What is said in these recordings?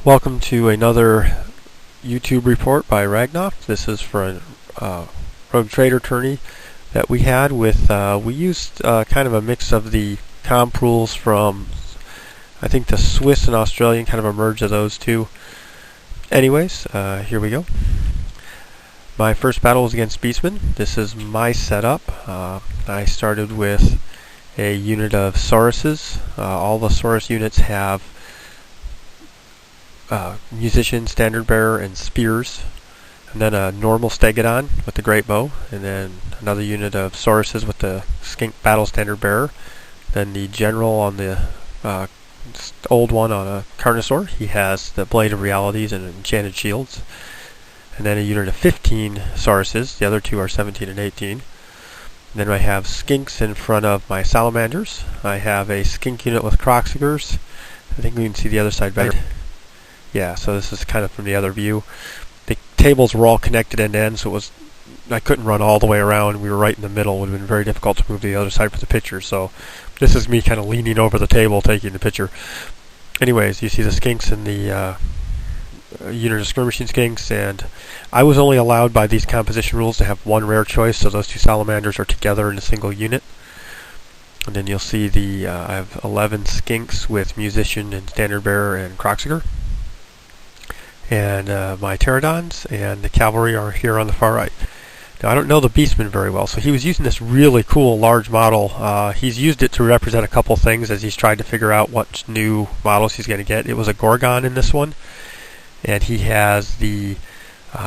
Welcome to another YouTube report by Ragnar. This is for a rogue trader tourney that we had with, we used kind of a mix of the comp rules from, I think, the Swiss and Australian, kind of a merge of those two. Anyways, here we go. My first battle was against Beastmen. This is my setup. I started with a unit of Sauruses. All the Saurus units have musician, standard bearer, and spears, and then a normal stegodon with the great bow, and then another unit of Sauruses with the skink battle standard bearer, then the general on the old one on a Carnosaur. He has the blade of realities and enchanted shields, and then a unit of 15 Sauruses. The other two are 17 and 18. And then I have skinks in front of my salamanders. I have a skink unit with Croxigers. I think we can see the other side better. Yeah, so this is kind of from the other view. The tables were all connected end to end, so I couldn't run all the way around. We were right in the middle. It would have been very difficult to move to the other side for the picture. So this is me kind of leaning over the table taking the picture. Anyways, you see the skinks and the unit of skirmishing skinks, and I was only allowed by these composition rules to have one rare choice, so those two salamanders are together in a single unit. And then you'll see I have 11 skinks with musician and standard bearer and Croxiger. And my pterodons and the cavalry are here on the far right. Now, I don't know the Beastmen very well, so he was using this really cool large model. He's used it to represent a couple things as he's tried to figure out what new models he's going to get. It was a Gorgon in this one, and he has the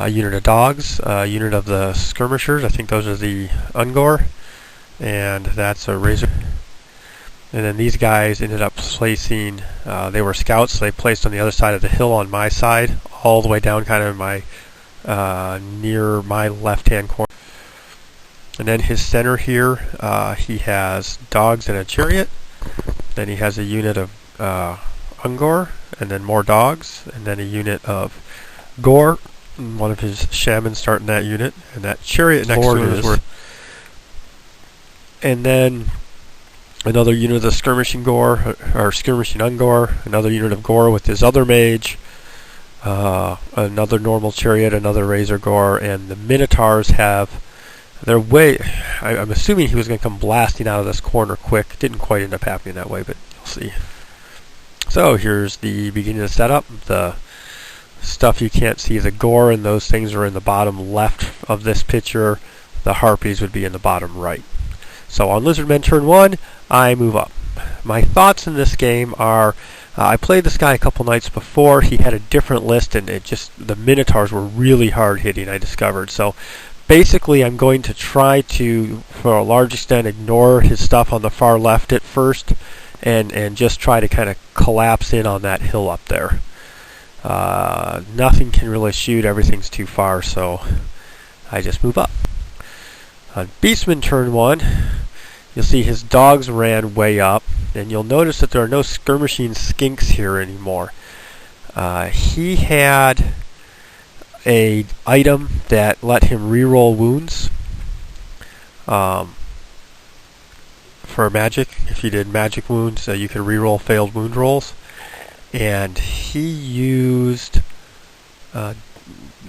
unit of dogs, unit of the skirmishers. I think those are the Ungor, and that's a razor. And then these guys ended up placing, they were scouts, so they placed on the other side of the hill on my side, all the way down kind of my near my left-hand corner. And then his center here, he has dogs and a chariot. Then he has a unit of Ungor, and then more dogs, and then a unit of Gore. And one of his shamans starting that unit, and that chariot next to it is. And then another unit of the skirmishing Gore, or skirmishing Ungor, another unit of Gore with his other mage, another normal chariot, another razor Gore, and the Minotaurs have their way. I'm assuming he was going to come blasting out of this corner quick. Didn't quite end up happening that way, but you'll see. So here's the beginning of the setup. The stuff you can't see, the Gore and those things are in the bottom left of this picture. The Harpies would be in the bottom right. So on Lizardmen turn 1, I move up. My thoughts in this game are, I played this guy a couple nights before. He had a different list, and the Minotaurs were really hard hitting, I discovered. So basically I'm going to try to, for a large extent, ignore his stuff on the far left at first, and just try to kind of collapse in on that hill up there. Nothing can really shoot, everything's too far, so I just move up. On Beastmen turn 1, you'll see his dogs ran way up, and you'll notice that there are no skirmishing skinks here anymore. He had a item that let him reroll wounds for magic. If you did magic wounds, you could reroll failed wound rolls, and he used the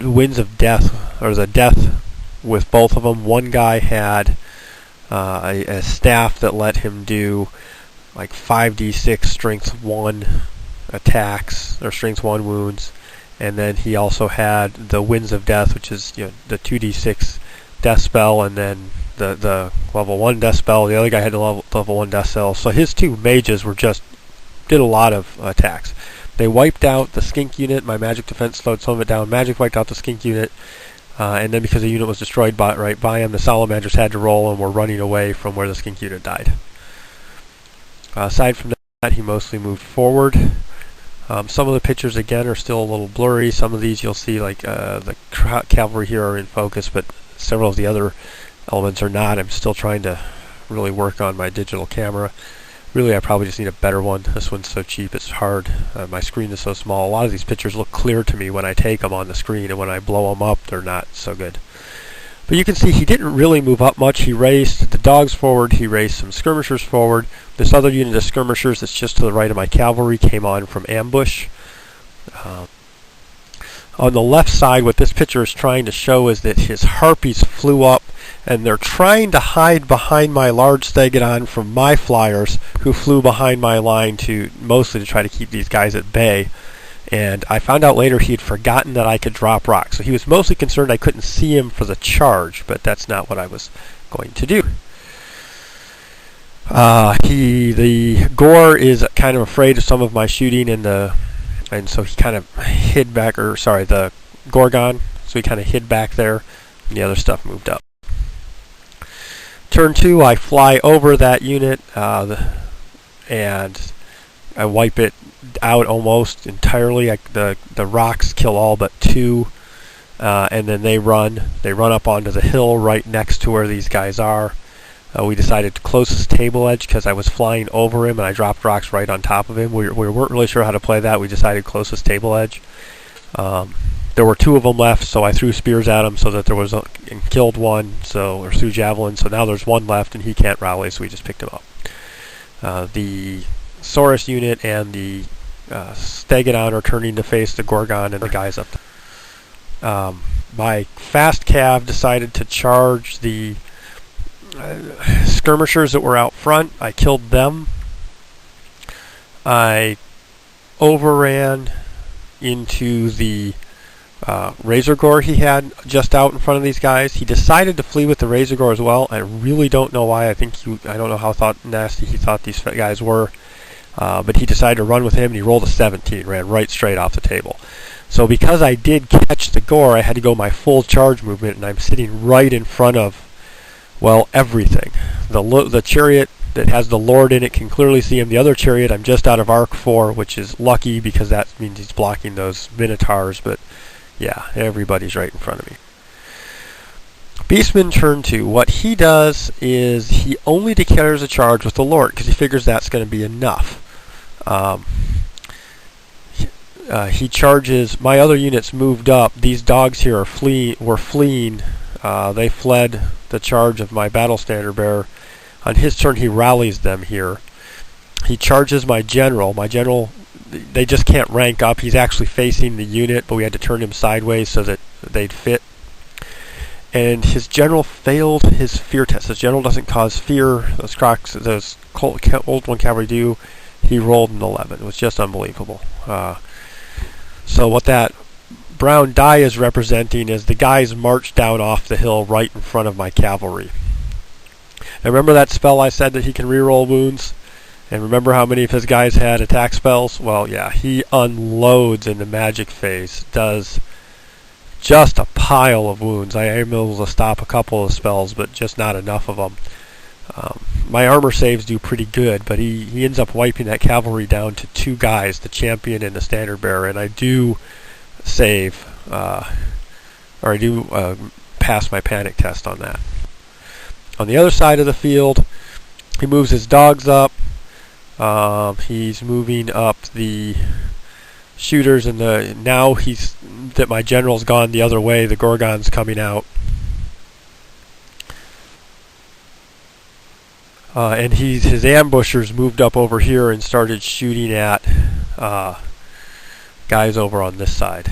winds of death, or the death with both of them. One guy had a staff that let him do like 5d6 strength 1 attacks, or strength 1 wounds, and then he also had the winds of death, which is the 2d6 death spell, and then the level 1 death spell. The other guy had the level 1 death spell. So his two mages did a lot of attacks. They wiped out the skink unit. My magic defense slowed some of it down. Magic wiped out the skink unit. And then because the unit was destroyed right by him, the salamanders had to roll and were running away from where the skink unit died. Aside from that, he mostly moved forward. Some of the pictures, again, are still a little blurry. Some of these you'll see, like the cavalry here are in focus, but several of the other elements are not. I'm still trying to really work on my digital camera. Really, I probably just need a better one. This one's so cheap, it's hard. My screen is so small. A lot of these pictures look clear to me when I take them on the screen, and when I blow them up, they're not so good. But you can see he didn't really move up much. He raced the dogs forward, he raced some skirmishers forward. This other unit of skirmishers that's just to the right of my cavalry came on from ambush. Um, on the left side, what this picture is trying to show is that his harpies flew up, and they're trying to hide behind my large stegodon from my flyers, who flew behind my line mostly to try to keep these guys at bay. And I found out later he had forgotten that I could drop rocks. So he was mostly concerned I couldn't see him for the charge, but that's not what I was going to do. The Gore is kind of afraid of some of my shooting, and so he kind of hid back, the Gorgon, so he kind of hid back there, and the other stuff moved up. Turn 2, I fly over that unit, and I wipe it out almost entirely. The rocks kill all but 2, and then they run up onto the hill right next to where these guys are. We decided closest table edge because I was flying over him and I dropped rocks right on top of him. We weren't really sure how to play that. We decided closest table edge. There were 2 of them left, so I threw spears at him so that there was and killed one, or threw javelins. So now there's 1 left and he can't rally, so we just picked him up. The Saurus unit and the Stegodon are turning to face the Gorgon and the guys up there. My fast cav decided to charge the skirmishers that were out front. I killed them. I overran into the Razor Gore he had just out in front of these guys. He decided to flee with the Razor Gore as well. I really don't know why. I don't know how nasty he thought these guys were. But he decided to run with him, and he rolled a 17, ran right straight off the table. So because I did catch the Gore, I had to go my full charge movement, and I'm sitting right in front of, everything. The chariot that has the Lord in it can clearly see him. The other chariot, I'm just out of arc 4, which is lucky because that means he's blocking those Minotaurs, but yeah, everybody's right in front of me. Beastman turn 2. What he does is he only declares a charge with the Lord because he figures that's going to be enough. He charges. My other units moved up. These dogs here were fleeing. They fled the charge of my battle standard bearer. On his turn, he rallies them here. He charges my general. My general, they just can't rank up. He's actually facing the unit, but we had to turn him sideways so that they'd fit. And his general failed his fear test. His general doesn't cause fear. Those Old One cavalry do. He rolled an 11. It was just unbelievable. So what that brown die is representing is the guys march down off the hill right in front of my cavalry. Now remember that spell I said that he can reroll wounds? And remember how many of his guys had attack spells? Well, yeah, he unloads in the magic phase, does just a pile of wounds. I am able to stop a couple of spells, but just not enough of them. My armor saves do pretty good, but he ends up wiping that cavalry down to 2 guys, the champion and the standard bearer, and I do save, pass my panic test on that. On the other side of the field, he moves his dogs up. He's moving up the shooters, and now that my general's gone the other way, the Gorgon's coming out. And his ambushers moved up over here and started shooting at guys over on this side.